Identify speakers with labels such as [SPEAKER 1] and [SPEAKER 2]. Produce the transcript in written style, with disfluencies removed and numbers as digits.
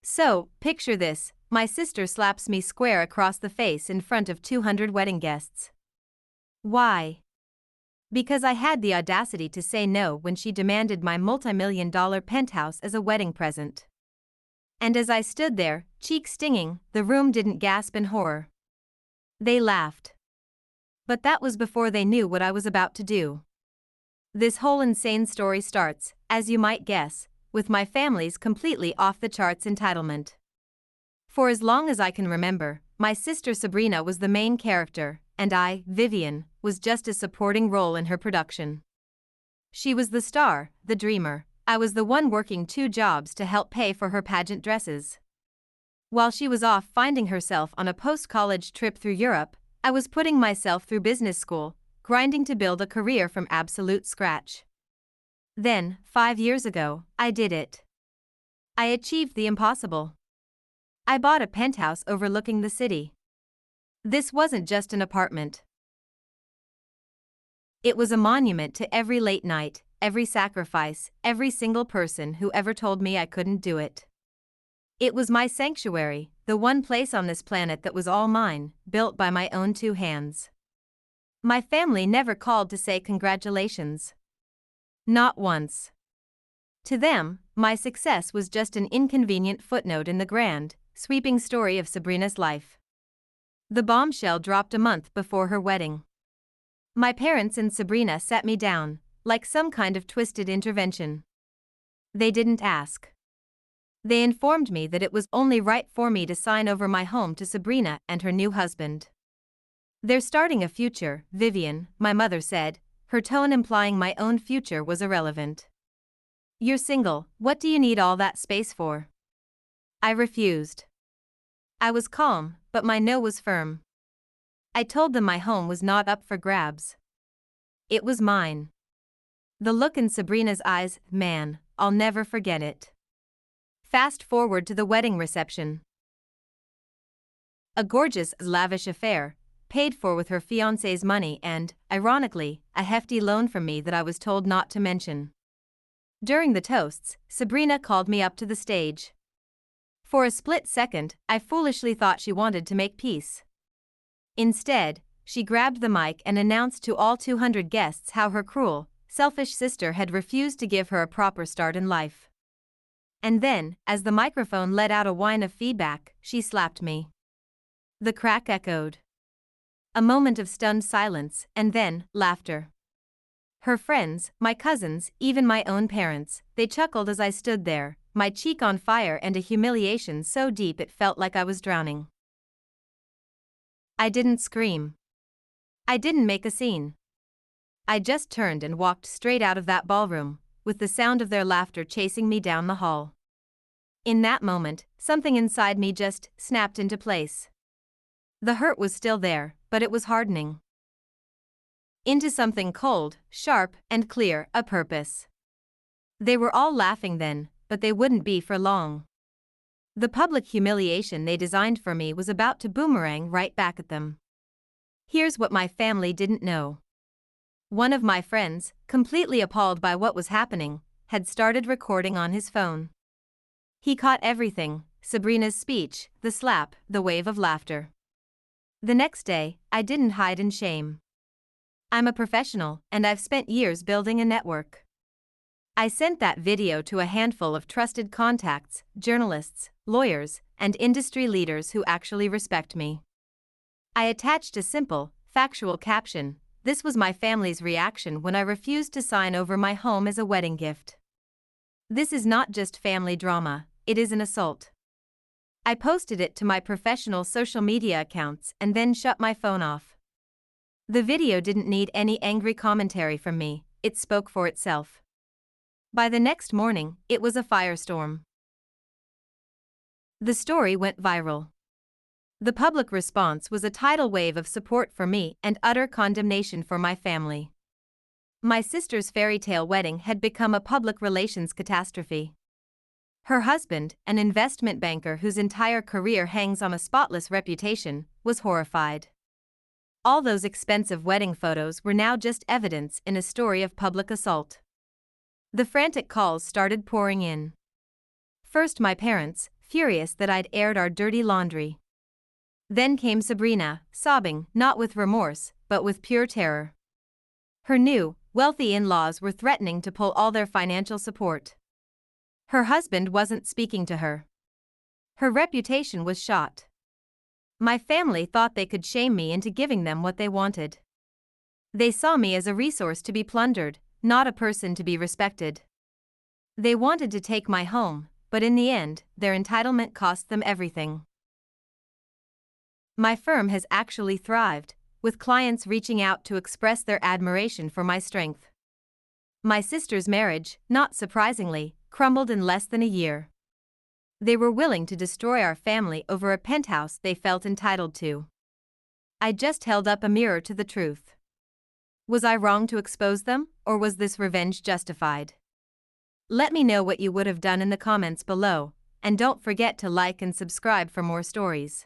[SPEAKER 1] So, picture this, my sister slaps me square across the face in front of 200 wedding guests. Why? Because I had the audacity to say no when she demanded my multi-million-dollar penthouse as a wedding present. And as I stood there, cheek stinging, the room didn't gasp in horror. They laughed. But that was before they knew what I was about to do. This whole insane story starts, as you might guess, with my family's completely off-the-charts entitlement. For as long as I can remember, my sister Sabrina was the main character, and I, Vivian, was just a supporting role in her production. She was the star, the dreamer. I was the one working 2 jobs to help pay for her pageant dresses. While she was off finding herself on a post-college trip through Europe, I was putting myself through business school, grinding to build a career from absolute scratch. Then, 5 years ago, I did it. I achieved the impossible. I bought a penthouse overlooking the city. This wasn't just an apartment. It was a monument to every late night, every sacrifice, every single person who ever told me I couldn't do it. It was my sanctuary, the one place on this planet that was all mine, built by my own 2 hands. My family never called to say congratulations. Not once. To them, my success was just an inconvenient footnote in the grand, sweeping story of Sabrina's life. The bombshell dropped a month before her wedding. My parents and Sabrina sat me down, like some kind of twisted intervention. They didn't ask. They informed me that it was only right for me to sign over my home to Sabrina and her new husband. They're starting a future, Vivian, my mother said, her tone implying my own future was irrelevant. You're single, what do you need all that space for? I refused. I was calm, but my no was firm. I told them my home was not up for grabs. It was mine. The look in Sabrina's eyes, man, I'll never forget it. Fast forward to the wedding reception. A gorgeous, lavish affair, paid for with her fiancé's money and, ironically, a hefty loan from me that I was told not to mention. During the toasts, Sabrina called me up to the stage. For a split second, I foolishly thought she wanted to make peace. Instead, she grabbed the mic and announced to all 200 guests how her cruel, selfish sister had refused to give her a proper start in life. And then, as the microphone let out a whine of feedback, she slapped me. The crack echoed. A moment of stunned silence, and then, laughter. Her friends, my cousins, even my own parents, they chuckled as I stood there, my cheek on fire and a humiliation so deep it felt like I was drowning. I didn't scream. I didn't make a scene. I just turned and walked straight out of that ballroom, with the sound of their laughter chasing me down the hall. In that moment, something inside me just snapped into place. The hurt was still there, but it was hardening into something cold, sharp, and clear, a purpose. They were all laughing then, but they wouldn't be for long. The public humiliation they designed for me was about to boomerang right back at them. Here's what my family didn't know. One of my friends, completely appalled by what was happening, had started recording on his phone. He caught everything, Sabrina's speech, the slap, the wave of laughter. The next day, I didn't hide in shame. I'm a professional, and I've spent years building a network. I sent that video to a handful of trusted contacts, journalists, lawyers, and industry leaders who actually respect me. I attached a simple, factual caption. This was my family's reaction when I refused to sign over my home as a wedding gift. This is not just family drama, it is an assault. I posted it to my professional social media accounts and then shut my phone off. The video didn't need any angry commentary from me, it spoke for itself. By the next morning, it was a firestorm. The story went viral. The public response was a tidal wave of support for me and utter condemnation for my family. My sister's fairy tale wedding had become a public relations catastrophe. Her husband, an investment banker whose entire career hangs on a spotless reputation, was horrified. All those expensive wedding photos were now just evidence in a story of public assault. The frantic calls started pouring in. First my parents, furious that I'd aired our dirty laundry. Then came Sabrina, sobbing, not with remorse, but with pure terror. Her new, wealthy in-laws were threatening to pull all their financial support. Her husband wasn't speaking to her. Her reputation was shot. My family thought they could shame me into giving them what they wanted. They saw me as a resource to be plundered, not a person to be respected. They wanted to take my home, but in the end, their entitlement cost them everything. My firm has actually thrived, with clients reaching out to express their admiration for my strength. My sister's marriage, not surprisingly, crumbled in less than a year. They were willing to destroy our family over a penthouse they felt entitled to. I just held up a mirror to the truth. Was I wrong to expose them, or was this revenge justified? Let me know what you would have done in the comments below, and don't forget to like and subscribe for more stories.